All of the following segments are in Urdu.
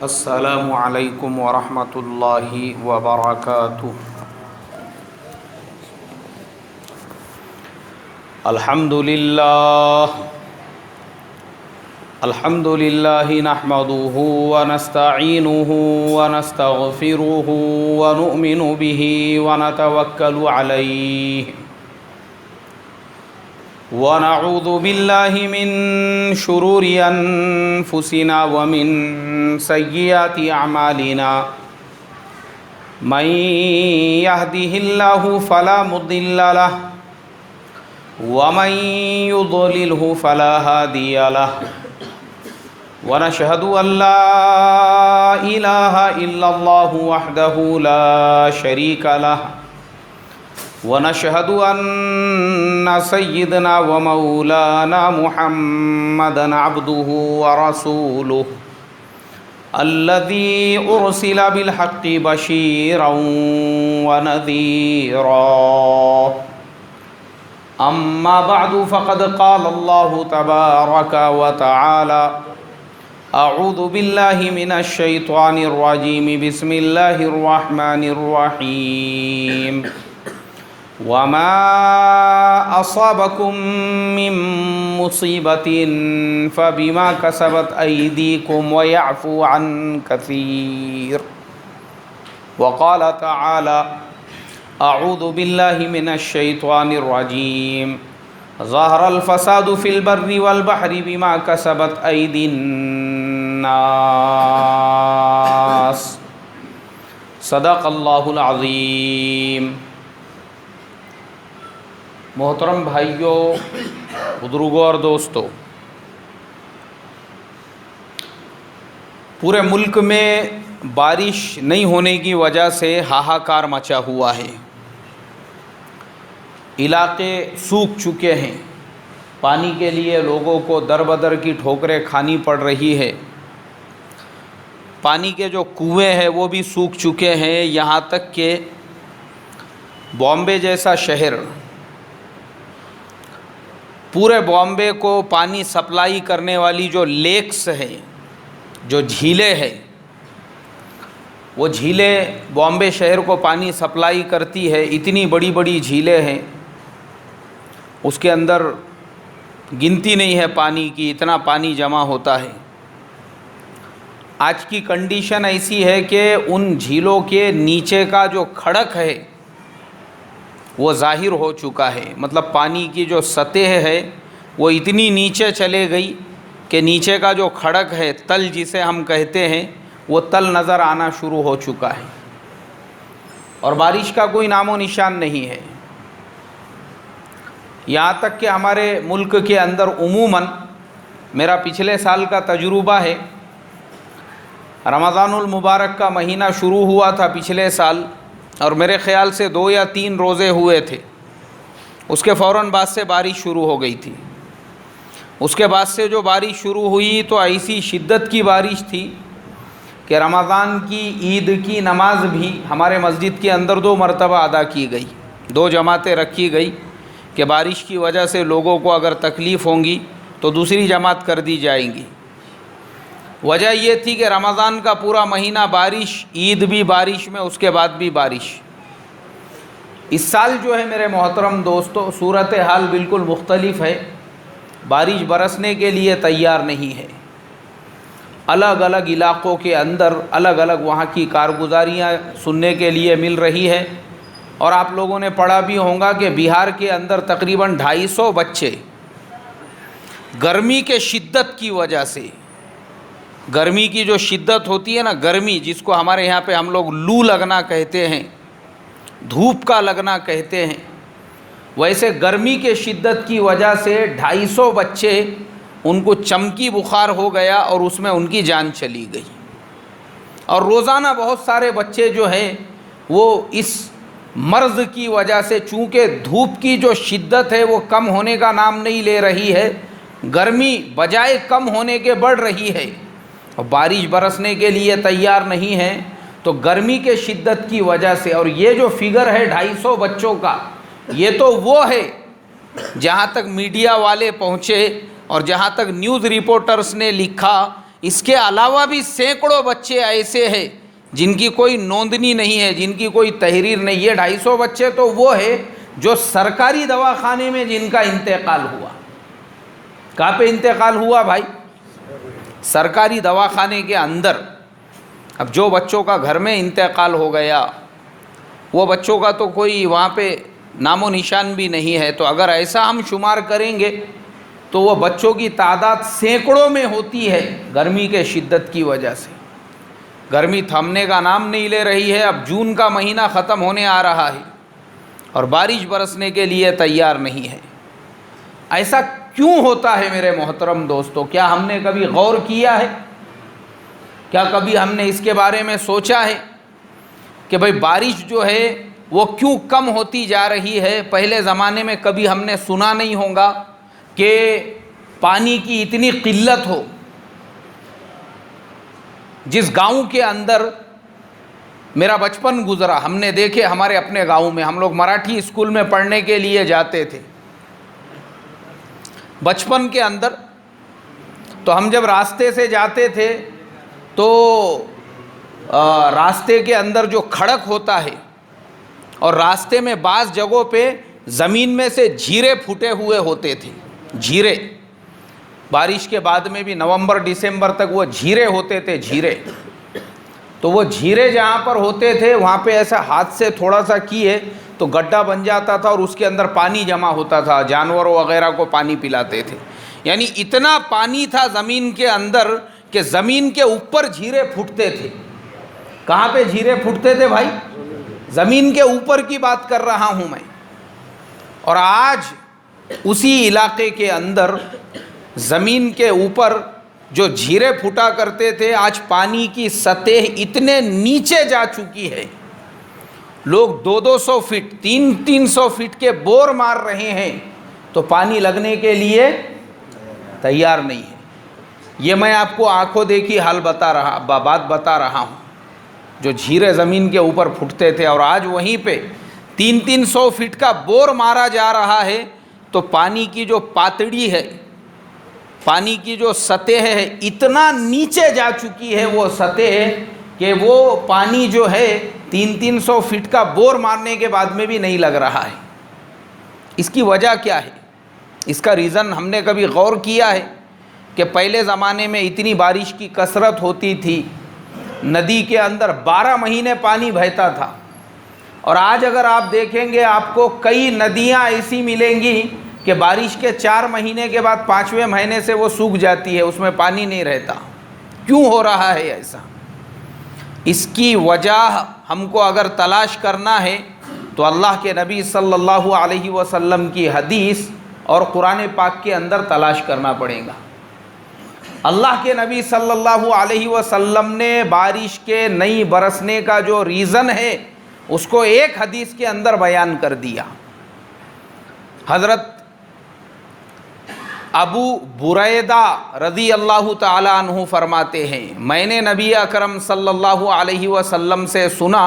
السلام علیکم ورحمۃ اللہ وبرکاتہ۔ الحمد للہ نحمده ونستعینه ونستغفره ونؤمن به ونتوکل علیہ ونعوذ باللہ من شرور انفسنا ومن سیئات اعمالنا من یهده اللہ فلا مضل له ومن يضلله فلا هادي له ونشهد أن لا إله إلا الله وحده لا شريك له ونشهد أن سيدنا ومولانا محمدا عبده ورسوله الذي أرسل بالحق بشيرا ونذيرا أما بعد فقد قال الله تبارك وتعالى أعوذ بالله من الشيطان الرجيم بسم الله الرحمن الرحيم وما أصابكم من مصيبة فبما كسبت أيديكم ويعفو عن كثير وقال تعالى اعوذ باللہ من الشیطان الرجیم ظہر الفساد فی البر والبحر بما کسبت ایدی الناس صدق اللہ العظیم۔ محترم بھائیوں، بزرگوں اور دوستوں، پورے ملک میں بارش نہیں ہونے کی وجہ سے ہاہاکار مچا ہوا ہے۔ علاقے سوکھ چکے ہیں، پانی کے لیے لوگوں کو در بدر کی ٹھوکریں کھانی پڑ رہی ہے۔ پانی کے جو کنویں ہیں وہ بھی سوکھ چکے ہیں، یہاں تک کہ بامبے جیسا شہر، پورے بامبے کو پانی سپلائی کرنے والی جو لیکس ہیں، جو جھیلیں ہیں، وہ جھیلیں بامبے شہر کو پانی سپلائی کرتی ہے، اتنی بڑی بڑی جھیلیں ہیں، اس کے اندر گنتی نہیں ہے پانی کی، اتنا پانی جمع ہوتا ہے۔ آج کی کنڈیشن ایسی ہے کہ ان جھیلوں کے نیچے کا جو کھڑک ہے وہ ظاہر ہو چکا ہے، مطلب پانی کی جو سطح ہے وہ اتنی نیچے چلے گئی کہ نیچے کا جو کھڑک ہے، تل جسے ہم کہتے ہیں، وہ تل نظر آنا شروع ہو چکا ہے، اور بارش کا کوئی نام و نشان نہیں ہے۔ یہاں تک کہ ہمارے ملک کے اندر عموماً، میرا پچھلے سال کا تجربہ ہے، رمضان المبارک کا مہینہ شروع ہوا تھا پچھلے سال، اور میرے خیال سے 2 یا 3 روزے ہوئے تھے، اس کے فوراً بعد سے بارش شروع ہو گئی تھی۔ اس کے بعد سے جو بارش شروع ہوئی تو ایسی شدت کی بارش تھی کہ رمضان کی عید کی نماز بھی ہمارے مسجد کے اندر 2 مرتبہ ادا کی گئی، 2 جماعتیں رکھی گئی کہ بارش کی وجہ سے لوگوں کو اگر تکلیف ہوں گی تو دوسری جماعت کر دی جائیں گی۔ وجہ یہ تھی کہ رمضان کا پورا مہینہ بارش، عید بھی بارش میں، اس کے بعد بھی بارش۔ اس سال جو ہے میرے محترم دوستو، صورتحال بالکل مختلف ہے، بارش برسنے کے لیے تیار نہیں ہے۔ الگ الگ علاقوں کے اندر الگ الگ وہاں کی کارگزاریاں سننے کے لیے مل رہی ہے، اور آپ لوگوں نے پڑھا بھی ہوگا کہ بہار کے اندر تقریباً 250 بچے گرمی کے شدت کی وجہ سے، گرمی کی جو شدت ہوتی ہے نا، گرمی جس کو ہمارے یہاں پہ ہم لوگ لو لگنا کہتے ہیں، دھوپ کا لگنا کہتے ہیں، ویسے گرمی کے شدت کی وجہ سے 250 بچے ان کو چمکی بخار ہو گیا اور اس میں ان کی جان چلی گئی۔ اور روزانہ بہت سارے بچے جو ہیں وہ اس مرض کی وجہ سے، چونکہ دھوپ کی جو شدت ہے وہ کم ہونے کا نام نہیں لے رہی ہے، گرمی بجائے کم ہونے کے بڑھ رہی ہے، اور بارش برسنے کے لیے تیار نہیں ہے، تو گرمی کے شدت کی وجہ سے۔ اور یہ جو فگر ہے 250 بچوں کا، یہ تو وہ ہے جہاں تک میڈیا والے پہنچے اور جہاں تک نیوز رپورٹرز نے لکھا، اس کے علاوہ بھی سینکڑوں بچے ایسے ہیں جن کی کوئی نوندنی نہیں ہے، جن کی کوئی تحریر نہیں۔ یہ 250 بچے تو وہ ہے جو سرکاری دواخانے میں جن کا انتقال ہوا۔ کہاں پہ انتقال ہوا بھائی؟ سرکاری دواخانے کے اندر۔ اب جو بچوں کا گھر میں انتقال ہو گیا وہ بچوں کا تو کوئی وہاں پہ نام و نشان بھی نہیں ہے، تو اگر ایسا ہم شمار کریں گے تو وہ بچوں کی تعداد سینکڑوں میں ہوتی ہے۔ گرمی کے شدت کی وجہ سے گرمی تھمنے کا نام نہیں لے رہی ہے۔ اب جون کا مہینہ ختم ہونے آ رہا ہے اور بارش برسنے کے لیے تیار نہیں ہے۔ ایسا کیوں ہوتا ہے میرے محترم دوستو؟ کیا ہم نے کبھی غور کیا ہے؟ کیا کبھی ہم نے اس کے بارے میں سوچا ہے کہ بھئی بارش جو ہے وہ کیوں کم ہوتی جا رہی ہے؟ پہلے زمانے میں کبھی ہم نے سنا نہیں ہوگا کہ پانی کی اتنی قلت ہو۔ جس گاؤں کے اندر میرا بچپن گزرا، ہم نے دیکھے ہمارے اپنے گاؤں میں، ہم لوگ مراٹھی اسکول میں پڑھنے کے لیے جاتے تھے بچپن کے اندر، تو ہم جب راستے سے جاتے تھے تو راستے کے اندر جو کھڑک ہوتا ہے اور راستے میں بعض جگہوں پہ زمین میں سے جھیرے پھوٹے ہوئے ہوتے تھے۔ جھیرے بارش کے بعد میں بھی نومبر دسمبر تک وہ جھیرے ہوتے تھے، جھیرے۔ تو وہ جھیرے جہاں پر ہوتے تھے وہاں پہ ایسا ہاتھ سے تھوڑا سا کیے تو گڈھا بن جاتا تھا اور اس کے اندر پانی جمع ہوتا تھا، جانوروں وغیرہ کو پانی پلاتے تھے۔ یعنی اتنا پانی تھا زمین کے اندر کہ زمین کے اوپر جھیرے پھوٹتے تھے۔ کہاں پہ جھیرے پھوٹتے تھے بھائی؟ زمین کے اوپر کی بات کر رہا ہوں میں۔ اور آج اسی علاقے کے اندر زمین کے اوپر جو جھیرے پھوٹا کرتے تھے، آج پانی کی سطح اتنے نیچے جا چکی ہے، لوگ 200 فٹ 300 فٹ کے بور مار رہے ہیں تو پانی لگنے کے لیے تیار نہیں ہے۔ یہ میں آپ کو آنکھوں دیکھی بات بتا رہا ہوں۔ جو جھیرے زمین کے اوپر پھوٹتے تھے اور آج وہیں پہ 300 فٹ کا بور مارا جا رہا ہے تو پانی کی جو پاتڑی ہے، پانی کی جو سطح ہے، اتنا نیچے جا چکی ہے وہ سطح کہ وہ پانی جو ہے 300 فٹ کا بور مارنے کے بعد میں بھی نہیں لگ رہا ہے۔ اس کی وجہ کیا ہے؟ اس کا ریزن ہم نے کبھی غور کیا ہے کہ پہلے زمانے میں اتنی بارش کی کثرت ہوتی تھی، ندی کے اندر 12 مہینے پانی بہتا تھا، اور آج اگر آپ دیکھیں گے آپ کو کئی ندیاں ایسی ملیں گی کہ بارش کے 4 مہینے کے بعد 5ویں مہینے سے وہ سوکھ جاتی ہے، اس میں پانی نہیں رہتا۔ کیوں ہو رہا ہے ایسا؟ اس کی وجہ ہم کو اگر تلاش کرنا ہے تو اللہ کے نبی صلی اللہ علیہ وسلم کی حدیث اور قرآن پاک کے اندر تلاش کرنا پڑے گا۔ اللہ کے نبی صلی اللہ علیہ وسلم نے بارش کے نہیں برسنے کا جو ریزن ہے اس کو ایک حدیث کے اندر بیان کر دیا۔ حضرت ابو بریدہ رضی اللہ تعالیٰ عنہ فرماتے ہیں، میں نے نبی اکرم صلی اللہ علیہ وسلم سے سنا،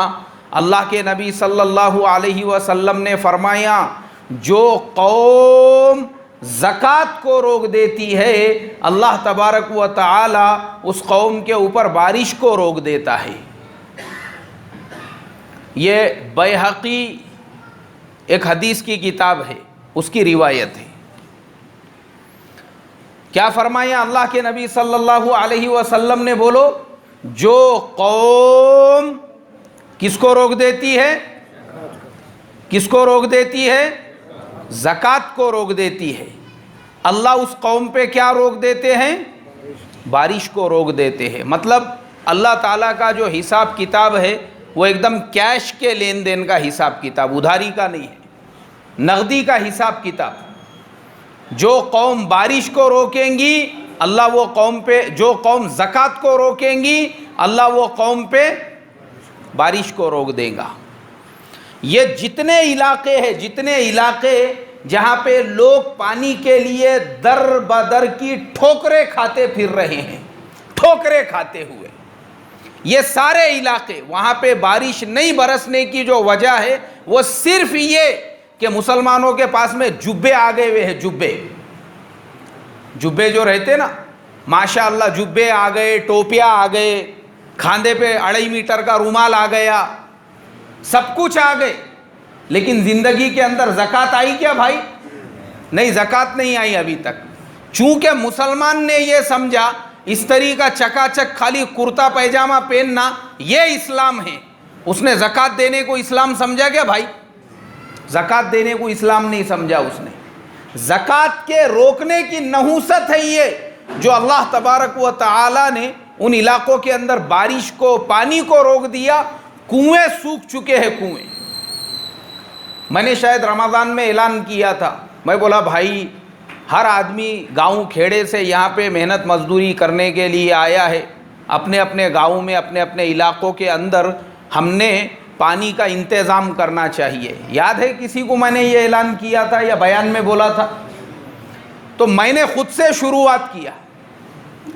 اللہ کے نبی صلی اللہ علیہ وسلم نے فرمایا، جو قوم زکوٰۃ کو روک دیتی ہے اللہ تبارک و تعالی اس قوم کے اوپر بارش کو روک دیتا ہے۔ یہ بیہقی ایک حدیث کی کتاب ہے، اس کی روایت ہے۔ کیا فرمایا اللہ کے نبی صلی اللہ علیہ وسلم نے؟ بولو، جو قوم کس کو روک دیتی ہے؟ کس کو روک دیتی ہے؟ زکوٰۃ کو روک دیتی ہے۔ اللہ اس قوم پہ کیا روک دیتے ہیں؟ بارش کو روک دیتے ہیں۔ مطلب اللہ تعالیٰ کا جو حساب کتاب ہے وہ ایک دم کیش کے لین دین کا حساب کتاب، ادھاری کا نہیں ہے، نقدی کا حساب کتاب۔ جو قوم بارش کو روکیں گی اللہ وہ قوم پہ، جو قوم زکوٰۃ کو روکیں گی اللہ وہ قوم پہ بارش کو روک دے گا۔ یہ جتنے علاقے ہیں، جتنے علاقے جہاں پہ لوگ پانی کے لیے در بدر کی ٹھوکریں کھاتے پھر رہے ہیں، ٹھوکریں کھاتے ہوئے، یہ سارے علاقے وہاں پہ بارش نہیں برسنے کی جو وجہ ہے وہ صرف یہ کہ مسلمانوں کے پاس میں جبے آ گئے ہوئے ہیں۔ جبے جو رہتے نا، ماشاء اللہ جبے آ گئے, ٹوپیاں آ گئے, کھاندے پہ 2.5 میٹر کا رومال آ گیا, سب کچھ آ گئے, لیکن زندگی کے اندر زکوٰۃ آئی کیا بھائی؟ نہیں, زکوٰۃ نہیں آئی ابھی تک. چونکہ مسلمان نے یہ سمجھا اس طریقہ چکا چک خالی کرتا پیجامہ پہننا یہ اسلام ہے. اس نے زکوٰۃ دینے کو اسلام سمجھا کیا بھائی؟ زکوٰۃ دینے کو اسلام نہیں سمجھا اس نے. زکوٰۃ کے روکنے کی نحوست ہے یہ, جو اللہ تبارک و تعالی نے ان علاقوں کے اندر بارش کو, پانی کو روک دیا. کنویں سوکھ چکے ہیں کنویں. میں نے شاید رمضان میں اعلان کیا تھا, میں بولا بھائی ہر آدمی گاؤں کھیڑے سے یہاں پہ محنت مزدوری کرنے کے لیے آیا ہے. اپنے اپنے گاؤں میں, اپنے اپنے علاقوں کے اندر ہم نے پانی کا انتظام کرنا چاہیے. یاد ہے کسی کو میں نے یہ اعلان کیا تھا یا بیان میں بولا تھا؟ تو میں نے خود سے شروعات کیا.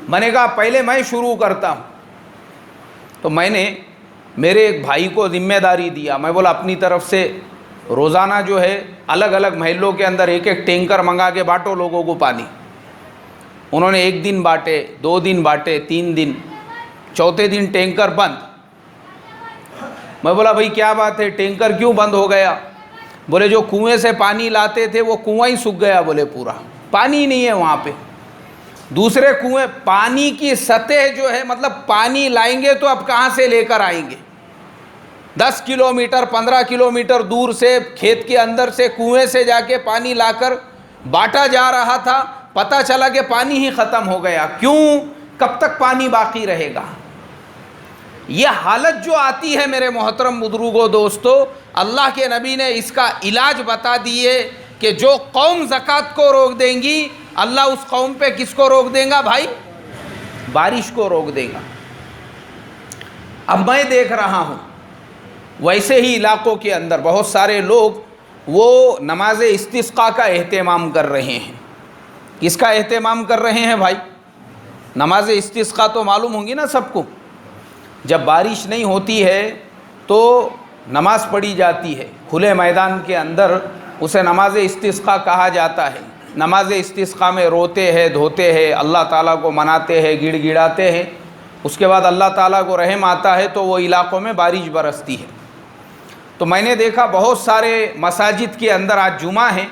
میں نے کہا پہلے میں شروع کرتا ہوں. تو میں نے میرے ایک بھائی کو ذمہ داری دیا. میں بولا اپنی طرف سے روزانہ جو ہے الگ الگ محلوں کے اندر ایک ایک ٹینکر منگا کے بانٹو لوگوں کو پانی. انہوں نے 1 دن بانٹے, 2 دن بانٹے, 3 دن, چوتھے دن ٹینکر بند. میں بولا بھائی کیا بات ہے, ٹینکر کیوں بند ہو گیا؟ بولے جو کنویں سے پانی لاتے تھے وہ کنواں ہی سوکھ گیا, بولے پورا پانی نہیں ہے وہاں پہ. دوسرے کنویں, پانی کی سطح جو ہے, مطلب پانی لائیں گے تو اب کہاں سے لے کر آئیں گے؟ 10 کلومیٹر 15 کلومیٹر دور سے کھیت کے اندر سے کنویں سے جا کے پانی لا کر بانٹا جا رہا تھا. پتہ چلا کہ پانی ہی ختم ہو گیا. کیوں؟ کب تک پانی باقی رہے گا؟ یہ حالت جو آتی ہے میرے محترم بزرگوں دوستو, اللہ کے نبی نے اس کا علاج بتا دیے کہ جو قوم زکوٰۃ کو روک دیں گی, اللہ اس قوم پہ کس کو روک دے گا بھائی؟ بارش کو روک دے گا. اب میں دیکھ رہا ہوں ویسے ہی علاقوں کے اندر بہت سارے لوگ وہ نماز استسقاء کا اہتمام کر رہے ہیں. کس کا اہتمام کر رہے ہیں بھائی؟ نماز استسقاء تو معلوم ہوں گی نا سب کو. جب بارش نہیں ہوتی ہے تو نماز پڑھی جاتی ہے کھلے میدان کے اندر, اسے نماز استسقاء کہا جاتا ہے. نماز استسقاء میں روتے ہیں, دھوتے ہیں, اللہ تعالیٰ کو مناتے ہیں, گڑ گڑاتے ہیں. اس کے بعد اللہ تعالیٰ کو رحم آتا ہے تو وہ علاقوں میں بارش برستی ہے. تو میں نے دیکھا بہت سارے مساجد کے اندر, آج جمعہ ہے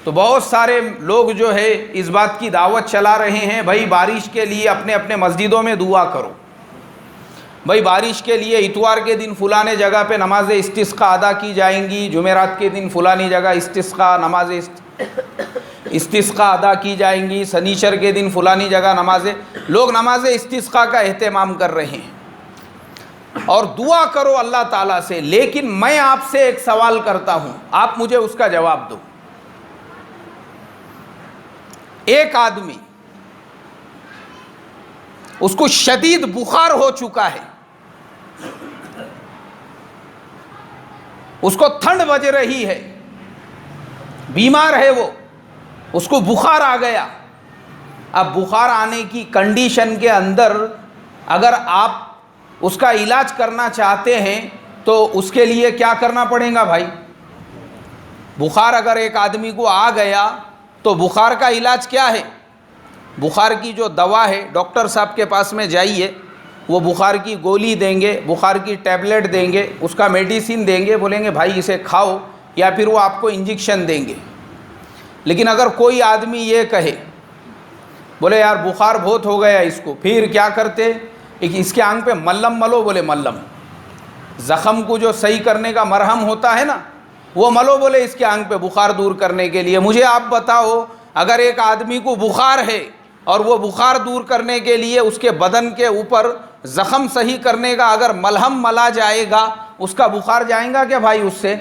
تو بہت سارے لوگ جو ہے اس بات کی دعوت چلا رہے ہیں بھائی بارش کے لیے اپنے اپنے مسجدوں میں دعا کرو. بھائی بارش کے لیے اتوار کے دن فلانے جگہ پہ نماز استسقاء ادا کی جائیں گی, جمعرات کے دن فلانی جگہ نماز استسقاء ادا کی جائیں گی, سنیچر کے دن فلانی جگہ لوگ نماز استسقاء کا اہتمام کر رہے ہیں. اور دعا کرو اللہ تعالیٰ سے. لیکن میں آپ سے ایک سوال کرتا ہوں, آپ مجھے اس کا جواب دو. ایک آدمی اس کو شدید بخار ہو چکا ہے, اس کو ٹھنڈ بج رہی ہے, بیمار ہے وہ, اس کو بخار آ گیا. اب بخار آنے کی کنڈیشن کے اندر اگر آپ اس کا علاج کرنا چاہتے ہیں تو اس کے لیے کیا کرنا پڑے گا بھائی؟ بخار اگر ایک آدمی کو آ گیا تو بخار کا علاج کیا ہے؟ بخار کی جو دوا ہے ڈاکٹر صاحب کے پاس میں جائیے, وہ بخار کی گولی دیں گے, بخار کی ٹیبلٹ دیں گے, اس کا میڈیسن دیں گے, بولیں گے بھائی اسے کھاؤ, یا پھر وہ آپ کو انجیکشن دیں گے. لیکن اگر کوئی آدمی یہ کہے بولے یار بخار بہت ہو گیا اس کو, پھر کیا کرتے؟ اس کے آنکھ پہ ملم ملو, بولے ملم, زخم کو جو صحیح کرنے کا مرہم ہوتا ہے نا وہ ملو, بولے اس کے آنکھ پہ بخار دور کرنے کے لیے. مجھے آپ بتاؤ, اگر ایک آدمی کو بخار ہے اور وہ بخار دور کرنے کے لیے اس کے بدن کے اوپر زخم صحیح کرنے کا اگر ملہم ملا جائے گا, اس کا بخار جائیں گا کیا بھائی اس سے؟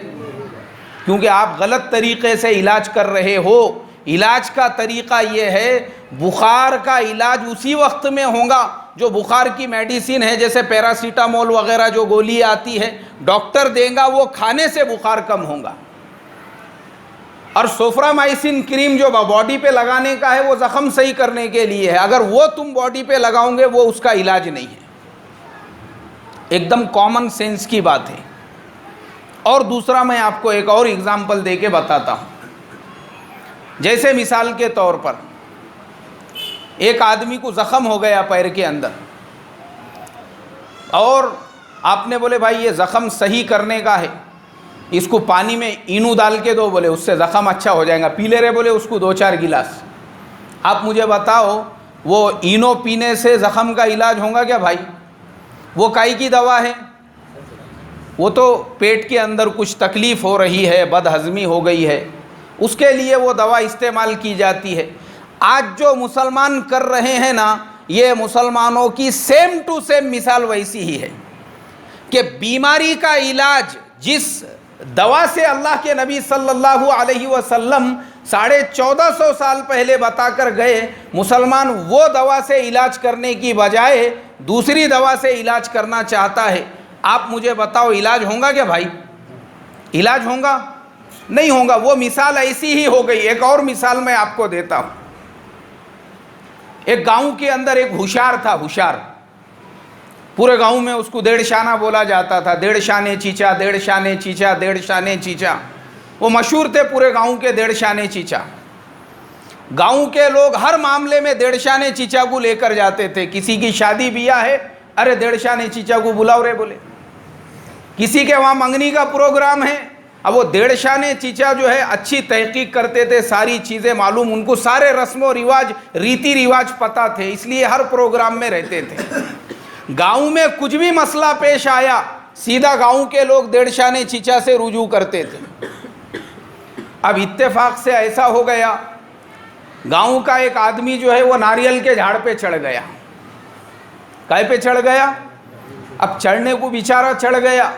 کیونکہ آپ غلط طریقے سے علاج کر رہے ہو. علاج کا طریقہ یہ ہے, بخار کا علاج اسی وقت میں ہوگا جو بخار کی میڈیسن ہے, جیسے پیراسیٹامول وغیرہ جو گولی آتی ہے ڈاکٹر دے گا, وہ کھانے سے بخار کم ہوگا. اور سوفرامائسن کریم جو باڈی پہ لگانے کا ہے وہ زخم صحیح کرنے کے لیے ہے, اگر وہ تم باڈی پہ لگاؤ گے وہ اس کا علاج نہیں ہے. ایک دم کامن سینس کی بات ہے. اور دوسرا میں آپ کو ایک اور اگزامپل دے کے بتاتا ہوں. جیسے مثال کے طور پر ایک آدمی کو زخم ہو گیا پیر کے اندر، اور آپ نے بولے بھائی یہ زخم صحیح کرنے کا ہے، اس کو پانی میں اینو ڈال کے دو، بولے اس سے زخم اچھا ہو جائے گا، پی لے رہے، بولے اس کو 2-4 گلاس۔ آپ مجھے بتاؤ وہ اینو پینے سے زخم کا علاج ہوگا کیا بھائی؟ وہ کائی کی دوا ہے؟ وہ تو پیٹ کے اندر کچھ تکلیف ہو رہی ہے، بد ہضمی ہو گئی ہے، اس کے لیے وہ دوا استعمال کی جاتی ہے۔ آج جو مسلمان کر رہے ہیں نا، یہ مسلمانوں کی سیم ٹو سیم مثال ویسی ہی ہے کہ بیماری کا علاج جس دوا سے اللہ کے نبی صلی اللہ علیہ وسلم 1450 سال پہلے بتا کر گئے، مسلمان وہ دوا سے علاج کرنے کی بجائے دوسری دوا سے علاج کرنا چاہتا ہے۔ آپ مجھے بتاؤ علاج ہوگا کیا بھائی؟ علاج ہوگا؟ نہیں ہوگا۔ وہ مثال ایسی ہی ہو گئی۔ ایک اور مثال میں آپ کو دیتا ہوں۔ ایک گاؤں کے اندر ایک ہوشیار تھا، ہوشیار، پورے گاؤں میں اس کو 1.5 شانہ بولا جاتا تھا، 1.5 شانے چیچا، 1.5 شانے چیچا، 1.5 شانے چیچا، وہ مشہور تھے پورے گاؤں کے 1.5 شانے چیچا۔ گاؤں کے لوگ ہر معاملے میں 1.5 شانے چیچا کو لے کر جاتے تھے۔ کسی کی شادی بیاہ ہے، ارے 1.5 شانے چیچا کو بلاؤ رے بولے، کسی کے وہاں منگنی کا پروگرام ہے، اب وہ 1.5 شانے چیچا جو ہے اچھی تحقیق کرتے تھے، ساری چیزیں معلوم، ان کو سارے رسم و رواج، ریتی رواج پتہ تھے، اس لیے ہر پروگرام میں رہتے تھے۔ گاؤں میں کچھ بھی مسئلہ پیش آیا، سیدھا گاؤں کے لوگ 1.5 شانے چیچا سے رجوع کرتے تھے۔ اب اتفاق سے ایسا ہو گیا، گاؤں کا ایک آدمی جو ہے وہ ناریل کے جھاڑ پہ چڑھ گیا۔ کائے پہ چڑھ گیا؟ اب چڑھنے کو بیچارہ چڑھ گیا،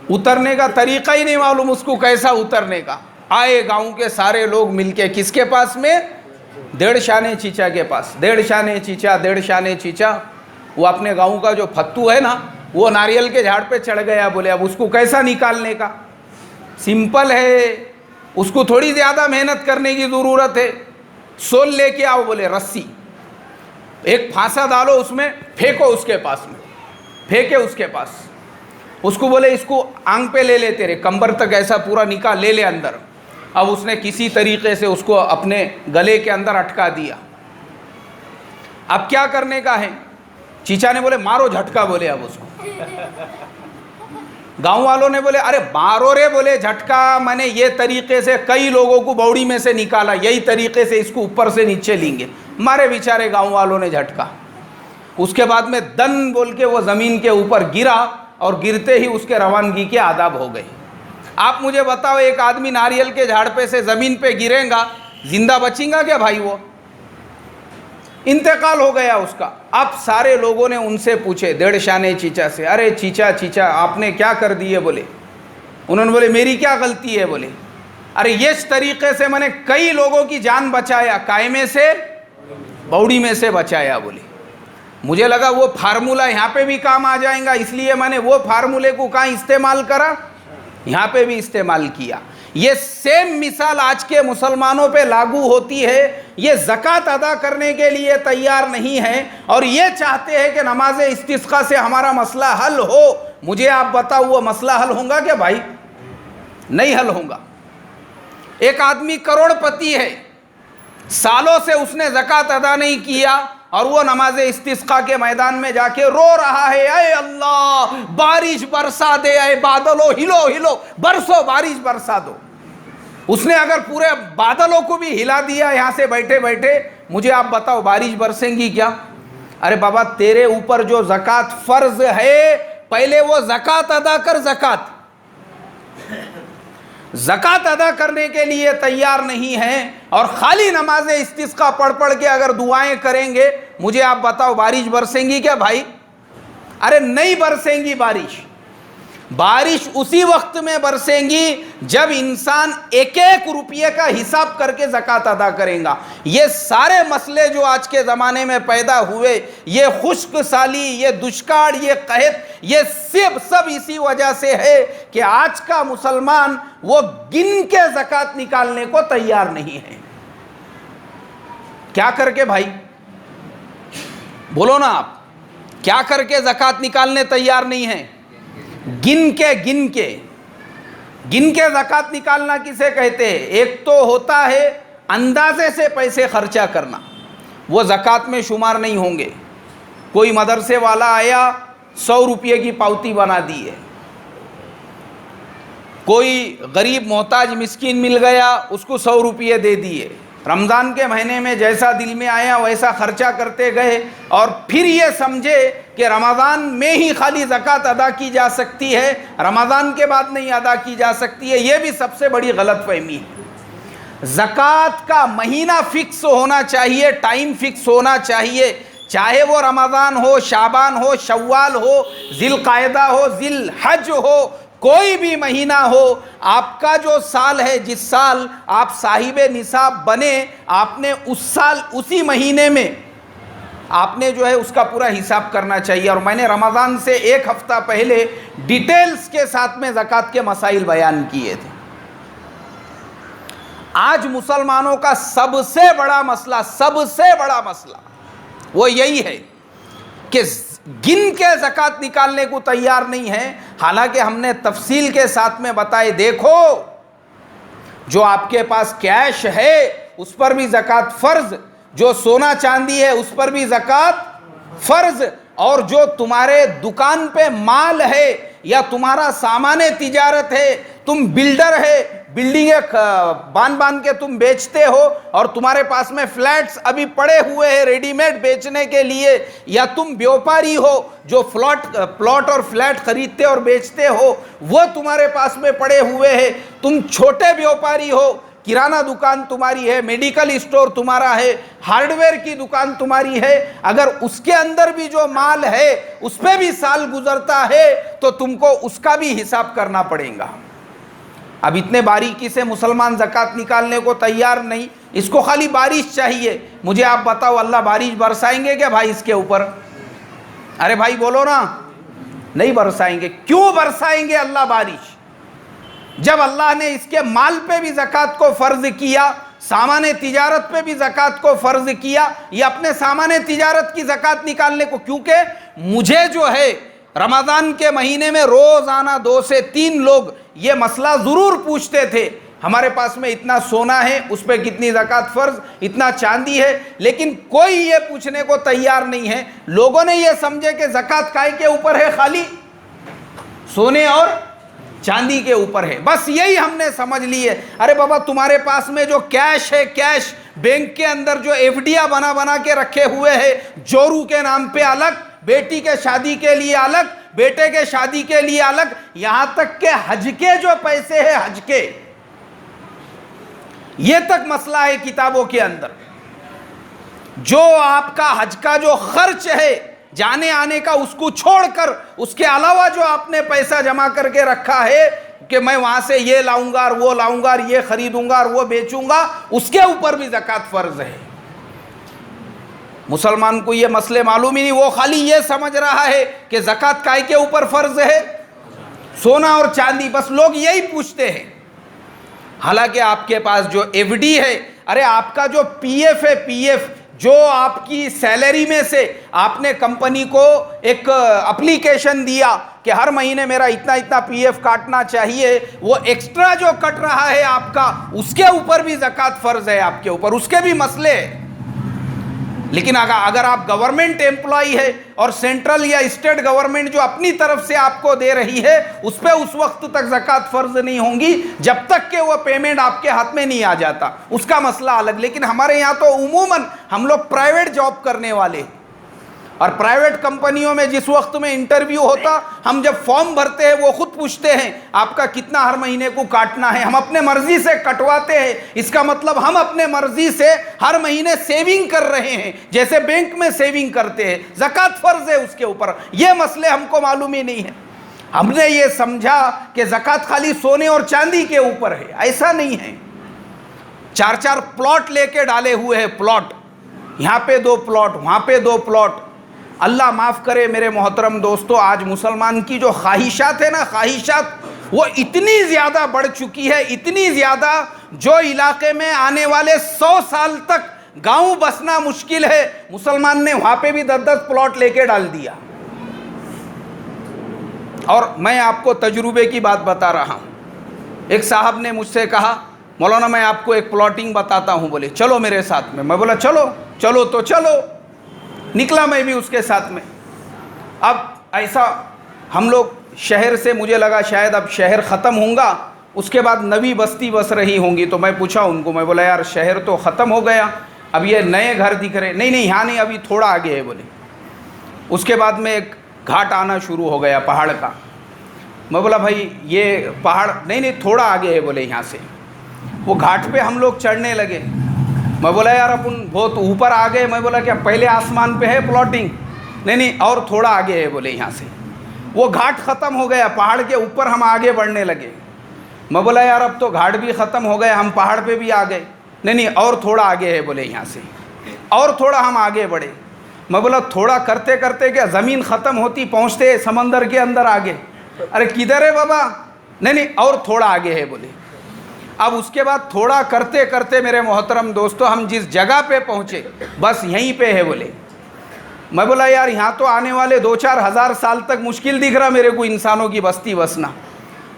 اترنے کا طریقہ ہی نہیں معلوم اس کو کیسا اترنے کا۔ آئے گاؤں کے سارے لوگ مل کے کس کے پاس میں؟ 1.5 شانے چیچا کے پاس۔ 1.5 شانے چیچا، 1.5 شانے چیچا۔ وہ اپنے گاؤں کا جو پھتو ہے نا، وہ ناریل کے جھاڑ پہ چڑھ گیا، بولے اب اس کو کیسا نکالنے کا؟ سمپل ہے، اس کو تھوڑی زیادہ محنت کرنے کی ضرورت ہے۔ سول لے کے آؤ، بولے رسی، ایک پھانسا ڈالو اس میں، پھینکو اس کے پاس میں، پھینکے اس کے پاس، اس کو بولے اس کو آنگ پہ لے لے، تیرے کمبر تک ایسا پورا نکال لے لے اندر۔ اب اس نے کسی طریقے سے اس کو اپنے گلے کے اندر اٹکا دیا۔ اب کیا کرنے کا ہے؟ چیچا نے بولے مارو جھٹکا، بولے اب اس کو۔ گاؤں والوں نے بولے ارے مارو رے، بولے جھٹکا، میں نے یہ طریقے سے کئی لوگوں کو بوڑی میں سے نکالا، یہی طریقے سے اس کو اوپر سے نیچے لیں گے۔ مارے بیچارے گاؤں والوں نے جھٹکا۔ اس کے بعد میں دن بول کے وہ زمین کے اوپر گرا، اور گرتے ہی اس کے روانگی کے آداب ہو گئے۔ آپ مجھے بتاؤ ایک آدمی ناریل کے جھاڑ پہ سے زمین پہ گرے گا، زندہ بچیں گا کیا بھائی؟ وہ انتقال ہو گیا اس کا۔ اب سارے لوگوں نے ان سے پوچھے 1.5 شانے چیچا سے، ارے چیچا چیچا آپ نے کیا کر دیے؟ بولے، انہوں نے بولے میری کیا غلطی ہے؟ بولے ارے اس طریقے سے میں نے کئی لوگوں کی جان بچایا، کائے میں سے، بوڑی میں سے بچایا۔ بولے مجھے لگا وہ فارمولہ یہاں پہ بھی کام آ جائیں گا، اس لیے میں نے وہ فارمولے کو کہاں استعمال کرا، یہاں پہ بھی استعمال کیا۔ یہ سیم مثال آج کے مسلمانوں پہ لاگو ہوتی ہے۔ یہ زکوٰۃ ادا کرنے کے لیے تیار نہیں ہے، اور یہ چاہتے ہیں کہ نماز استسقاء سے ہمارا مسئلہ حل ہو۔ مجھے آپ بتاؤ وہ مسئلہ حل ہوگا کیا بھائی؟ نہیں حل ہوگا۔ ایک آدمی کروڑ پتی ہے، سالوں سے اس نے زکوٰۃ ادا نہیں کیا، اور وہ نماز استسقاء کے میدان میں جا کے رو رہا ہے، اے اللہ بارش برسا دے، اے بادلوں ہلو ہلو برسو، بارش برسا دو۔ اس نے اگر پورے بادلوں کو بھی ہلا دیا یہاں سے بیٹھے بیٹھے، مجھے آپ بتاؤ بارش برسیں گی کیا؟ ارے بابا تیرے اوپر جو زکوٰۃ فرض ہے، پہلے وہ زکوٰۃ ادا کر۔ زکوٰۃ ادا کرنے کے لیے تیار نہیں ہے، اور خالی نماز استسقاء پڑھ پڑھ کے اگر دعائیں کریں گے، مجھے آپ بتاؤ بارش برسیں گی کیا بھائی؟ ارے نہیں برسیں گی بارش۔ بارش اسی وقت میں برسیں گی جب انسان ایک ایک روپیے کا حساب کر کے زکوٰۃ ادا کرے گا۔ یہ سارے مسئلے جو آج کے زمانے میں پیدا ہوئے، یہ خشک سالی، یہ دشکار، یہ قحط، یہ سب اسی وجہ سے ہے کہ آج کا مسلمان وہ گن کے زکوٰۃ نکالنے کو تیار نہیں ہے۔ کیا کر کے بھائی؟ بولو نا آپ، کیا کر کے زکوٰۃ نکالنے تیار نہیں ہے؟ گن کے زکوٰۃ نکالنا کسے کہتے ہیں؟ ایک تو ہوتا ہے اندازے سے پیسے خرچہ کرنا، وہ زکوٰۃ میں شمار نہیں ہوں گے. کوئی مدرسے والا آیا 100 روپے کی پاوتی بنا دی ہے, کوئی غریب محتاج مسکین مل گیا اس کو 100 روپے دے دیے. رمضان کے مہینے میں جیسا دل میں آیا ویسا خرچہ کرتے گئے, اور پھر یہ سمجھے کہ رمضان میں ہی خالی زکوٰۃ ادا کی جا سکتی ہے, رمضان کے بعد نہیں ادا کی جا سکتی ہے. یہ بھی سب سے بڑی غلط فہمی ہے. زکوٰۃ کا مہینہ فکس ہونا چاہیے, ٹائم فکس ہونا چاہیے, چاہے وہ رمضان ہو, شعبان ہو, شوال ہو, ذی القعدہ ہو, ذی الحج ہو, کوئی بھی مہینہ ہو. آپ کا جو سال ہے, جس سال آپ صاحب نصاب بنے, آپ نے اس سال اسی مہینے میں آپ نے جو ہے اس کا پورا حساب کرنا چاہیے. اور میں نے رمضان سے 1 ہفتہ پہلے ڈیٹیلز کے ساتھ میں زکوٰۃ کے مسائل بیان کیے تھے. آج مسلمانوں کا سب سے بڑا مسئلہ وہ یہی ہے کہ گن کے زکوٰۃ نکالنے کو تیار نہیں ہے. حالانکہ ہم نے تفصیل کے ساتھ میں بتائے, دیکھو جو آپ کے پاس کیش ہے اس پر بھی زکوٰۃ فرض, جو سونا چاندی ہے اس پر بھی زکوٰۃ فرض, اور جو تمہارے دکان پہ مال ہے یا تمہارا سامان تجارت ہے, تم بلڈر ہے, بلڈنگیں باندھ کے تم بیچتے ہو اور تمہارے پاس میں فلیٹس ابھی پڑے ہوئے ہیں ریڈی میڈ بیچنے کے لیے, یا تم بیوپاری ہو جو پلاٹ اور فلیٹ خریدتے اور بیچتے ہو وہ تمہارے پاس میں پڑے ہوئے ہیں, تم چھوٹے بیوپاری ہو, کرانہ دکان تمہاری ہے, میڈیکل اسٹور تمہارا ہے, ہارڈ ویئر کی دکان تمہاری ہے, اگر اس کے اندر بھی جو مال ہے اس پہ بھی سال گزرتا ہے تو تم کو اس کا بھی حساب کرنا پڑے گا. اب اتنے باریکی سے مسلمان زکوٰۃ نکالنے کو تیار نہیں, اس کو خالی بارش چاہیے. مجھے آپ بتاؤ اللہ بارش برسائیں گے کیا بھائی اس کے اوپر؟ ارے بھائی بولو نا, نہیں برسائیں گے. کیوں برسائیں گے اللہ بارش؟ جب اللہ نے اس کے مال پہ بھی زکوٰۃ کو فرض کیا, سامان تجارت پہ بھی زکوٰۃ کو فرض کیا, یہ اپنے سامان تجارت کی زکوٰۃ نکالنے کو, کیونکہ مجھے جو ہے رمضان کے مہینے میں روزانہ 2 سے 3 لوگ یہ مسئلہ ضرور پوچھتے تھے, ہمارے پاس میں اتنا سونا ہے اس پہ کتنی زکوٰۃ فرض, اتنا چاندی ہے, لیکن کوئی یہ پوچھنے کو تیار نہیں ہے. لوگوں نے یہ سمجھے کہ زکوٰۃ کائے کے اوپر ہے, خالی سونے اور چاندی کے اوپر ہے, بس یہی ہم نے سمجھ لی ہے. ارے بابا تمہارے پاس میں جو کیش ہے, کیش بینک کے اندر جو ایف ڈیاں بنا کے رکھے ہوئے ہیں, جورو کے نام پہ الگ, بیٹی کے شادی کے لیے الگ, بیٹے کے شادی کے لیے الگ, یہاں تک کہ حج کے جو پیسے ہیں, حج کے, یہ تک مسئلہ ہے کتابوں کے اندر. جو آپ کا حج کا جو خرچ ہے جانے آنے کا, اس کو چھوڑ کر اس کے علاوہ جو آپ نے پیسہ جمع کر کے رکھا ہے کہ میں وہاں سے یہ لاؤں گا اور وہ لاؤں گا اور یہ خریدوں گا اور وہ بیچوں گا, اس کے اوپر بھی زکوٰۃ فرض ہے. مسلمان کو یہ مسئلے معلوم ہی نہیں, وہ خالی یہ سمجھ رہا ہے کہ زکوٰۃ کائے کے اوپر فرض ہے, سونا اور چاندی, بس لوگ یہی پوچھتے ہیں. حالانکہ آپ کے پاس جو ایف ڈی ہے, ارے آپ کا جو پی ایف ہے, پی ایف جو آپ کی سیلری میں سے آپ نے کمپنی کو ایک اپلیکیشن دیا کہ ہر مہینے میرا اتنا پی ایف کاٹنا چاہیے, وہ ایکسٹرا جو کٹ رہا ہے آپ کا, اس کے اوپر بھی زکوٰۃ فرض ہے آپ کے اوپر, اس کے بھی مسئلے ہیں. لیکن اگر آپ گورنمنٹ امپلائی ہے اور سینٹرل یا اسٹیٹ گورنمنٹ جو اپنی طرف سے آپ کو دے رہی ہے, اس پہ اس وقت تک زکوٰۃ فرض نہیں ہوں گی جب تک کہ وہ پیمنٹ آپ کے ہاتھ میں نہیں آ جاتا, اس کا مسئلہ الگ. لیکن ہمارے یہاں تو عموماً ہم لوگ پرائیویٹ جاب کرنے والے, اور پرائیویٹ کمپنیوں میں جس وقت میں انٹرویو ہوتا, ہم جب فارم بھرتے ہیں وہ خود پوچھتے ہیں آپ کا کتنا ہر مہینے کو کاٹنا ہے, ہم اپنے مرضی سے کٹواتے ہیں. اس کا مطلب ہم اپنے مرضی سے ہر مہینے سیونگ کر رہے ہیں, جیسے بینک میں سیونگ کرتے ہیں. زکوٰۃ فرض ہے اس کے اوپر. یہ مسئلے ہم کو معلوم ہی نہیں ہے. ہم نے یہ سمجھا کہ زکوٰۃ خالی سونے اور چاندی کے اوپر ہے, ایسا نہیں ہے. 4 پلاٹ لے کے ڈالے ہوئے ہیں, پلاٹ یہاں پہ 2 پلاٹ, وہاں پہ 2 پلاٹ. اللہ معاف کرے میرے محترم دوستو, آج مسلمان کی جو خواہشات ہے نا, خواہشات وہ اتنی زیادہ بڑھ چکی ہے, اتنی زیادہ, جو علاقے میں آنے والے 100 سال تک گاؤں بسنا مشکل ہے, مسلمان نے وہاں پہ بھی 10 پلاٹ لے کے ڈال دیا. اور میں آپ کو تجربے کی بات بتا رہا ہوں. ایک صاحب نے مجھ سے کہا مولانا میں آپ کو ایک پلاٹنگ بتاتا ہوں, بولے چلو میرے ساتھ میں. میں بولا چلو. چلو تو چلو. نکلا میں بھی اس کے ساتھ میں. اب ایسا ہم لوگ شہر سے, مجھے لگا شاید اب شہر ختم ہوں گا, اس کے بعد نئی بستی بس رہی ہوں گی. تو میں پوچھا ان کو, میں بولا یار شہر تو ختم ہو گیا, اب یہ نئے گھر دکھ رہے. نہیں نہیں یہاں نہیں, ابھی تھوڑا آگے ہے بولے. اس کے بعد میں ایک گھاٹ آنا شروع ہو گیا پہاڑ کا. میں بولا بھائی یہ پہاڑ, نہیں تھوڑا آگے ہے بولے یہاں سے. وہ گھاٹ پہ ہم لوگ چڑھنے لگے. میں بولا یار اپن بہت اوپر آ گئے. میں بولا کیا پہلے آسمان پہ ہے پلاٹنگ؟ نہیں اور تھوڑا آگے ہے بولے یہاں سے. وہ گھاٹ ختم ہو گیا, پہاڑ کے اوپر ہم آگے بڑھنے لگے. میں بولا یار اب تو گھاٹ بھی ختم ہو گیا, ہم پہاڑ پہ بھی آ گئے. نہیں اور تھوڑا آگے ہے بولے یہاں سے. اور تھوڑا ہم آگے بڑھے. میں بولا تھوڑا کرتے کرتے کیا زمین ختم ہوتی, پہنچتے سمندر کے اندر آگے. ارے کدھر ہے بابا؟ نہیں اور تھوڑا آگے ہے بولے. اب اس کے بعد تھوڑا کرتے کرتے میرے محترم دوستو ہم جس جگہ پہ پہنچے بس یہیں پہ ہے بولے. میں بولا یار یہاں تو آنے والے 2-4 ہزار سال تک مشکل دکھ رہا میرے کو انسانوں کی بستی بسنا.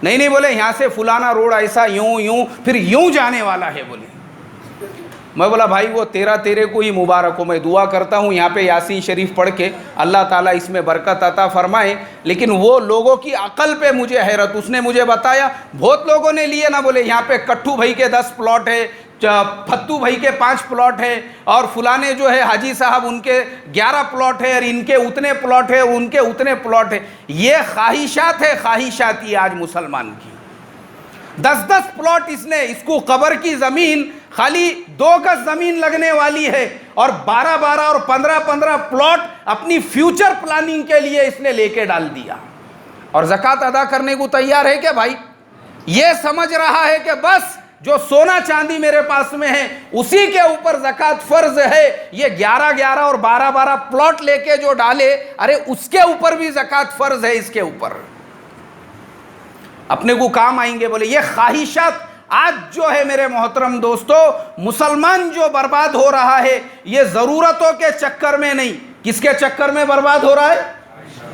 نہیں بولے یہاں سے فلانا روڈ ایسا یوں پھر یوں جانے والا ہے بولے. میں بولا بھائی وہ تیرے کو ہی مبارک ہو. میں دعا کرتا ہوں یہاں پہ یاسین شریف پڑھ کے اللہ تعالیٰ اس میں برکت عطا فرمائے. لیکن وہ لوگوں کی عقل پہ مجھے حیرت. اس نے مجھے بتایا بہت لوگوں نے لیے نا بولے یہاں پہ کٹھو بھائی کے 10 پلاٹ ہے, پھتو بھائی کے 5 پلاٹ ہے, اور فلانے جو ہے حاجی صاحب ان کے 11 پلاٹ ہے, اور ان کے اتنے پلاٹ ہے, ان کے اتنے پلاٹ ہے. یہ خواہشات ہے, خواہشات یہ آج مسلمان کی. 10 پلاٹ اس نے, اس کو قبر کی زمین خالی 2 گز زمین لگنے والی ہے, اور 12 اور 15 پلاٹ اپنی فیوچر پلاننگ کے لیے اس نے لے کے ڈال دیا. اور زکوٰۃ ادا کرنے کو تیار ہے کہ بھائی یہ سمجھ رہا ہے کہ بس جو سونا چاندی میرے پاس میں ہے اسی کے اوپر زکوٰۃ فرض ہے. یہ 11 اور 12 پلاٹ لے کے جو ڈالے, ارے اس کے اوپر بھی زکوٰۃ فرض ہے. اس کے اوپر اپنے کو کام آئیں گے بولے. یہ خواہشات آج جو ہے میرے محترم دوستو مسلمان جو برباد ہو رہا ہے یہ ضرورتوں کے چکر میں نہیں, کس کے چکر میں برباد ہو رہا ہے؟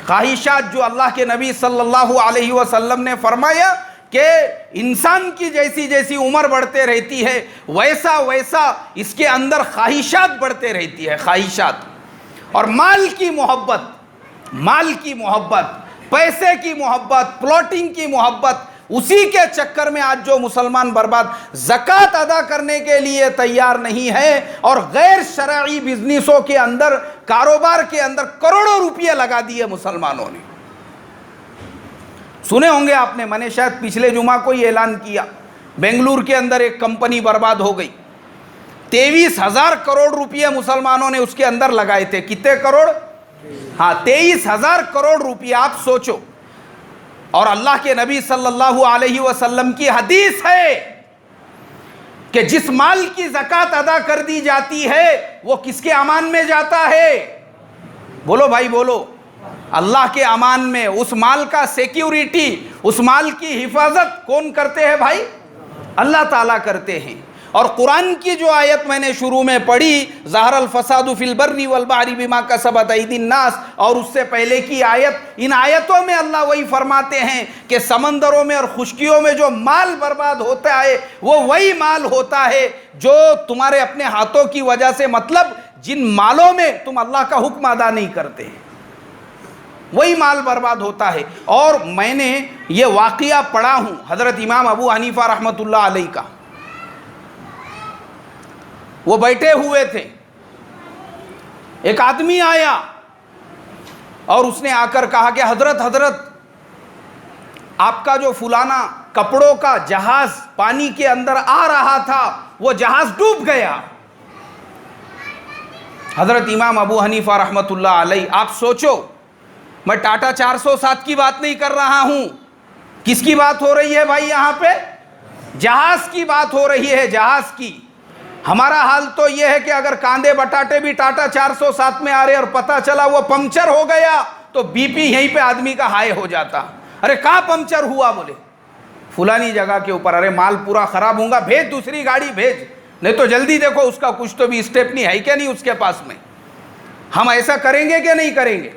خواہشات. جو اللہ کے نبی صلی اللہ علیہ وسلم نے فرمایا کہ انسان کی جیسی عمر بڑھتے رہتی ہے ویسا اس کے اندر خواہشات بڑھتے رہتی ہے. خواہشات اور مال کی محبت, پیسے کی محبت, پلاٹنگ کی محبت, اسی کے چکر میں آج جو مسلمان برباد. زکوٰۃ ادا کرنے کے لیے تیار نہیں ہے, اور غیر شرعی بزنسوں کے اندر, کاروبار کے اندر کروڑوں روپیے لگا دیے مسلمانوں نے. سنے ہوں گے آپ نے, میں نے شاید پچھلے جمعہ کو ہی اعلان کیا, بنگلور کے اندر ایک کمپنی برباد ہو گئی. 23,000 کروڑ روپیے مسلمانوں نے اس کے اندر لگائے تھے. کتنے کروڑ؟ ہاں 23,000 کروڑ روپیہ. آپ سوچو. اور اللہ کے نبی صلی اللہ علیہ وسلم کی حدیث ہے کہ جس مال کی زکوٰۃ ادا کر دی جاتی ہے وہ کس کے امان میں جاتا ہے؟ بولو بھائی بولو. اللہ کے امان میں. اس مال کا سیکیورٹی, اس مال کی حفاظت کون کرتے ہیں بھائی؟ اللہ تعالیٰ کرتے ہیں. اور قرآن کی جو آیت میں نے شروع میں پڑھی, ظہر الفساد فی البر والبحر بما کسبت ایدی الناس, اور اس سے پہلے کی آیت, ان آیتوں میں اللہ وہی فرماتے ہیں کہ سمندروں میں اور خشکیوں میں جو مال برباد ہوتا ہے وہ وہی مال ہوتا ہے جو تمہارے اپنے ہاتھوں کی وجہ سے, مطلب جن مالوں میں تم اللہ کا حکم ادا نہیں کرتے, وہی مال برباد ہوتا ہے. اور میں نے یہ واقعہ پڑھا ہوں حضرت امام ابو حنیفہ رحمۃ اللہ علیہ کا. وہ بیٹھے ہوئے تھے, ایک آدمی آیا اور اس نے آ کر کہا کہ حضرت آپ کا جو فلانا کپڑوں کا جہاز پانی کے اندر آ رہا تھا وہ جہاز ڈوب گیا. حضرت امام ابو حنیفہ رحمۃ اللہ علیہ, آپ سوچو, میں ٹاٹا 407 کی بات نہیں کر رہا ہوں. کس کی بات ہو رہی ہے بھائی یہاں پہ؟ جہاز کی بات ہو رہی ہے, جہاز کی. ہمارا حال تو یہ ہے کہ اگر کاندے بٹاٹے بھی ٹاٹا 407 میں آ رہے اور پتہ چلا وہ پنکچر ہو گیا تو بی پی یہیں پہ آدمی کا ہائی ہو جاتا. ارے کہاں پنکچر ہوا؟ بولے فلانی جگہ کے اوپر. ارے مال پورا خراب ہوں گا, بھیج دوسری گاڑی بھیج, نہیں تو جلدی دیکھو اس کا کچھ تو بھی اسٹیپنی ہے کہ نہیں اس کے پاس میں. ہم ایسا کریں گے کہ نہیں کریں گے؟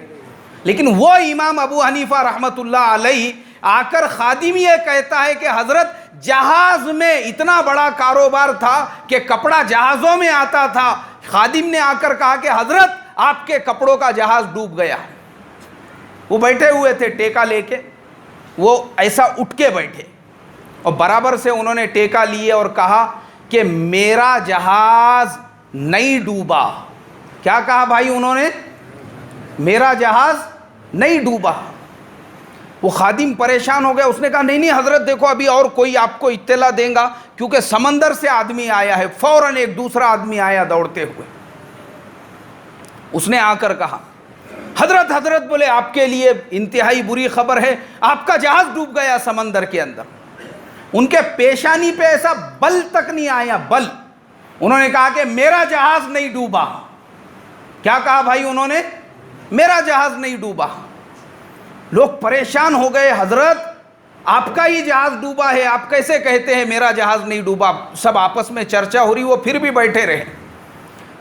لیکن وہ امام ابو حنیفہ رحمۃ اللہ علیہ آ کر خادم یہ کہتا ہے کہ حضرت جہاز میں اتنا بڑا کاروبار تھا کہ کپڑا جہازوں میں آتا تھا, خادم نے آ کر کہا کہ حضرت آپ کے کپڑوں کا جہاز ڈوب گیا. وہ بیٹھے ہوئے تھے ٹیکا لے کے, وہ ایسا اٹھ کے بیٹھے اور برابر سے انہوں نے ٹیکا لیے اور کہا کہ میرا جہاز نہیں ڈوبا. کیا کہا بھائی انہوں نے؟ میرا جہاز نہیں ڈوبا. وہ خادم پریشان ہو گیا, اس نے کہا نہیں نہیں حضرت دیکھو ابھی اور کوئی آپ کو اطلاع دیں گا, کیونکہ سمندر سے آدمی آیا ہے. فوراً ایک دوسرا آدمی آیا دوڑتے ہوئے, اس نے آ کر کہا حضرت حضرت بولے آپ کے لیے انتہائی بری خبر ہے, آپ کا جہاز ڈوب گیا سمندر کے اندر. ان کے پیشانی پہ ایسا بل تک نہیں آیا, بل. انہوں نے کہا کہ میرا جہاز نہیں ڈوبا. کیا کہا بھائی انہوں نے؟ میرا جہاز نہیں ڈوبا. لوگ پریشان ہو گئے, حضرت آپ کا ہی جہاز ڈوبا ہے, آپ کیسے کہتے ہیں میرا جہاز نہیں ڈوبا؟ سب آپس میں چرچا ہو رہی, وہ پھر بھی بیٹھے رہے.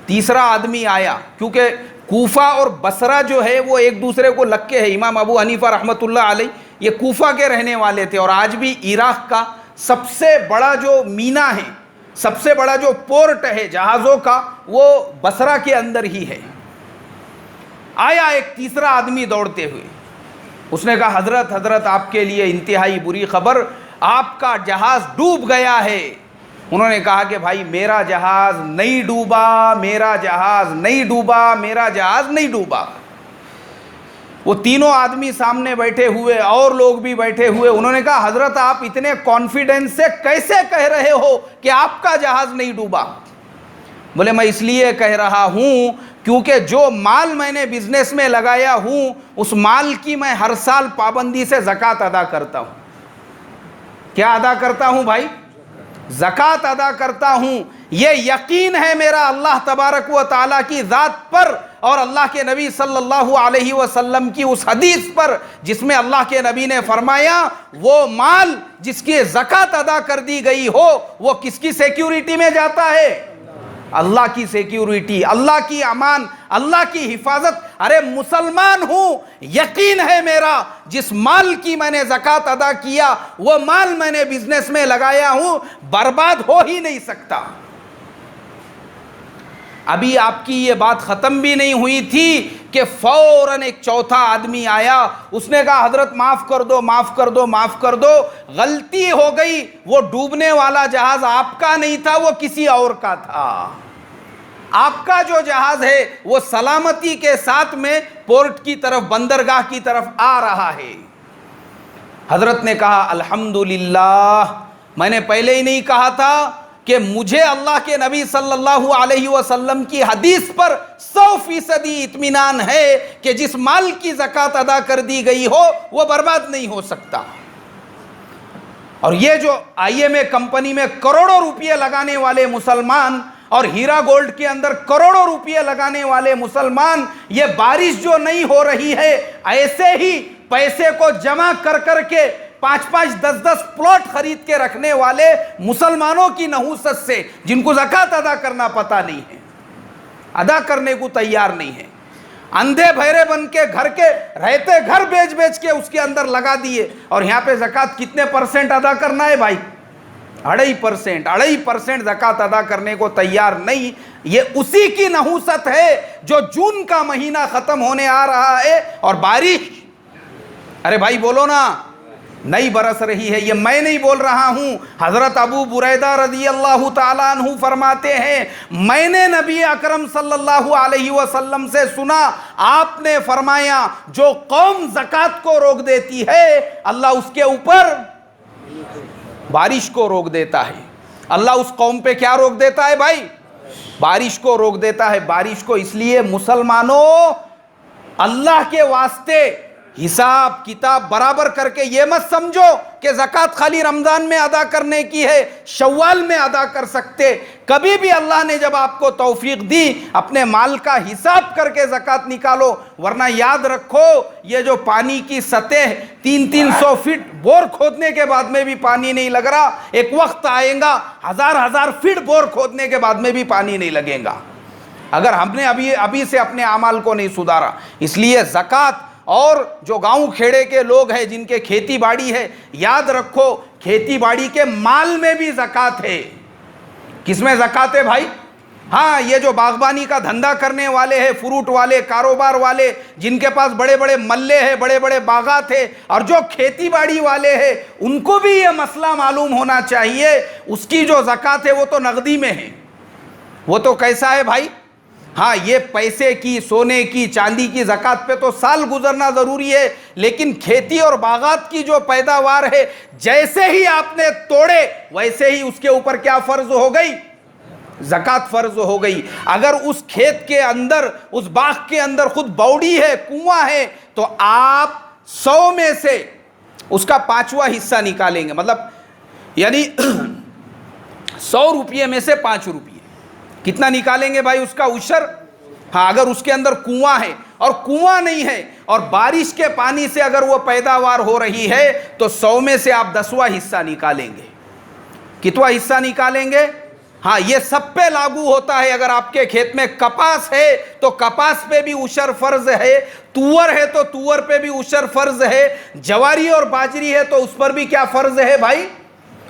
تیسرا آدمی آیا, کیونکہ کوفہ اور بصرہ جو ہے وہ ایک دوسرے کو لگ کے ہے. امام ابو حنیفہ رحمۃ اللہ علیہ یہ کوفہ کے رہنے والے تھے, اور آج بھی عراق کا سب سے بڑا جو مینا ہے, سب سے بڑا جو پورٹ ہے جہازوں کا, وہ بصرہ کے اندر ہی ہے. آیا ایک تیسرا آدمی دوڑتے ہوئے, اس نے کہا حضرت حضرت آپ کے لیے انتہائی بری خبر, آپ کا جہاز ڈوب گیا ہے. انہوں نے کہا کہ بھائی میرا جہاز نہیں ڈوبا, میرا جہاز نہیں ڈوبا, میرا جہاز نہیں ڈوبا. وہ تینوں آدمی سامنے بیٹھے ہوئے, اور لوگ بھی بیٹھے ہوئے. انہوں نے کہا حضرت آپ اتنے کانفیڈنس سے کیسے کہہ رہے ہو کہ آپ کا جہاز نہیں ڈوبا؟ بولے میں اس لیے کہہ رہا ہوں کیونکہ جو مال میں نے بزنس میں لگایا ہوں اس مال کی میں ہر سال پابندی سے زکوٰۃ ادا کرتا ہوں. کیا ادا کرتا ہوں بھائی؟ زکوٰۃ ادا کرتا ہوں. یہ یقین ہے میرا اللہ تبارک و تعالیٰ کی ذات پر اور اللہ کے نبی صلی اللہ علیہ وسلم کی اس حدیث پر جس میں اللہ کے نبی نے فرمایا وہ مال جس کی زکوٰۃ ادا کر دی گئی ہو وہ کس کی سیکیورٹی میں جاتا ہے؟ اللہ کی سیکیورٹی, اللہ کی امان, اللہ کی حفاظت. ارے مسلمان ہوں, یقین ہے میرا جس مال کی میں نے زکوٰۃ ادا کیا وہ مال میں نے بزنس میں لگایا ہوں, برباد ہو ہی نہیں سکتا. ابھی آپ کی یہ بات ختم بھی نہیں ہوئی تھی کہ فوراً ایک چوتھا آدمی آیا, اس نے کہا حضرت معاف کر دو, معاف کر دو, معاف کر دو, غلطی ہو گئی, وہ ڈوبنے والا جہاز آپ کا نہیں تھا, وہ کسی اور کا تھا. آپ کا جو جہاز ہے وہ سلامتی کے ساتھ میں پورٹ کی طرف, بندرگاہ کی طرف آ رہا ہے. حضرت نے کہا الحمدللہ, میں نے پہلے ہی نہیں کہا تھا کہ مجھے اللہ کے نبی صلی اللہ علیہ وسلم کی حدیث پر 100% اطمینان ہے کہ جس مال کی زکوٰۃ ادا کر دی گئی ہو وہ برباد نہیں ہو سکتا. اور یہ جو IMA کمپنی میں کروڑوں روپے لگانے والے مسلمان اور ہیرا گولڈ کے اندر کروڑوں روپے لگانے والے مسلمان, یہ بارش جو نہیں ہو رہی ہے ایسے ہی پیسے کو جمع کر کر کے 5-5, 10-10 پلاٹ خرید کے رکھنے والے مسلمانوں کی نحوست سے, جن کو زکوٰۃ ادا کرنا پتہ نہیں ہے, ادا کرنے کو تیار نہیں ہے, اندھے بہرے بن کے گھر کے رہتے گھر بیچ بیچ کے اس کے اندر لگا دیے. اور یہاں پہ زکوٰۃ کتنے % ادا کرنا ہے بھائی؟ 2.5% زکوٰۃ ادا کرنے کو تیار نہیں. یہ اسی کی نحوست ہے جو جون کا مہینہ ختم ہونے آ رہا ہے اور بارش, ارے بھائی بولو نا, نہیں برس رہی ہے. یہ میں نہیں بول رہا ہوں, حضرت ابو بریدہ رضی اللہ تعالیٰ عنہ فرماتے ہیں میں نے نبی اکرم صلی اللہ علیہ وسلم سے سنا, آپ نے فرمایا جو قوم زکوٰۃ کو روک دیتی ہے اللہ اس کے اوپر بارش کو روک دیتا ہے. اللہ اس قوم پہ کیا روک دیتا ہے بھائی؟ بارش کو روک دیتا ہے. بارش کو اس لیے مسلمانوں اللہ کے واسطے حساب کتاب برابر کر کے یہ مت سمجھو کہ زکوٰۃ خالی رمضان میں ادا کرنے کی ہے, شوال میں ادا کر سکتے. کبھی بھی اللہ نے جب آپ کو توفیق دی اپنے مال کا حساب کر کے زکوٰۃ نکالو, ورنہ یاد رکھو یہ جو پانی کی سطح 300-300 فٹ بور کھودنے کے بعد میں بھی پانی نہیں لگ رہا, ایک وقت آئے گا 1000 فٹ بور کھودنے کے بعد میں بھی پانی نہیں لگے گا اگر ہم نے ابھی سے اپنے اعمال کو نہیں سدھارا. اس لیے زکوٰۃ, اور جو گاؤں کھیڑے کے لوگ ہیں جن کے کھیتی باڑی ہے, یاد رکھو کھیتی باڑی کے مال میں بھی زکوٰۃ ہے. کس میں زکوٰۃ ہے بھائی؟ ہاں یہ جو باغبانی کا دھندا کرنے والے ہیں، فروٹ والے، کاروبار والے، جن کے پاس بڑے بڑے ملے ہیں، بڑے بڑے باغات ہیں، اور جو کھیتی باڑی والے ہیں، ان کو بھی یہ مسئلہ معلوم ہونا چاہیے۔ اس کی جو زکوٰۃ ہے وہ تو نقدی میں ہے، وہ تو کیسا ہے بھائی؟ ہاں یہ پیسے کی، سونے کی، چاندی کی زکوٰۃ پہ تو سال گزرنا ضروری ہے، لیکن کھیتی اور باغات کی جو پیداوار ہے، جیسے ہی آپ نے توڑے ویسے ہی اس کے اوپر کیا فرض ہو گئی؟ زکوٰۃ فرض ہو گئی۔ اگر اس کھیت کے اندر، اس باغ کے اندر خود باوڑی ہے، کنواں ہے، تو آپ 100 میں سے اس کا 5واں حصہ نکالیں گے، مطلب یعنی 100 روپے میں سے 5 روپے کتنا نکالیں گے بھائی؟ اس کا عشر۔ ہاں اگر اس کے اندر کنواں ہے اور کنواں نہیں ہے اور بارش کے پانی سے اگر وہ پیداوار ہو رہی ہے تو 100 میں سے آپ 10واں حصہ نکالیں گے۔ کتواں حصہ نکالیں گے؟ ہاں یہ سب پہ لاگو ہوتا ہے۔ اگر آپ کے کھیت میں کپاس ہے تو کپاس پہ بھی عشر فرض ہے، تور ہے تو تور پہ بھی عشر فرض ہے، جواری اور باجری ہے تو اس پر بھی کیا فرض ہے بھائی؟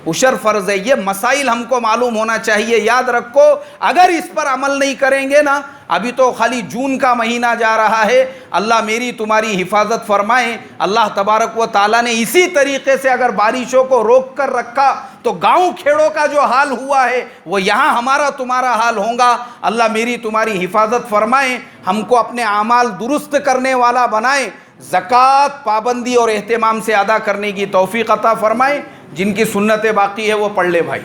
عشر فرض ہے۔ یہ مسائل ہم کو معلوم ہونا چاہیے، یاد رکھو۔ اگر اس پر عمل نہیں کریں گے نا، ابھی تو خالی جون کا مہینہ جا رہا ہے، اللہ میری تمہاری حفاظت فرمائے۔ اللہ تبارک و تعالیٰ نے اسی طریقے سے اگر بارشوں کو روک کر رکھا تو گاؤں کھیڑوں کا جو حال ہوا ہے وہ یہاں ہمارا تمہارا حال ہوگا۔ اللہ میری تمہاری حفاظت فرمائے، ہم کو اپنے اعمال درست کرنے والا بنائے، زکوٰۃ پابندی اور اہتمام سے ادا کرنے کی توفیق عطا فرمائے۔ جن کی سنت باقی ہے وہ پڑھ لے بھائی۔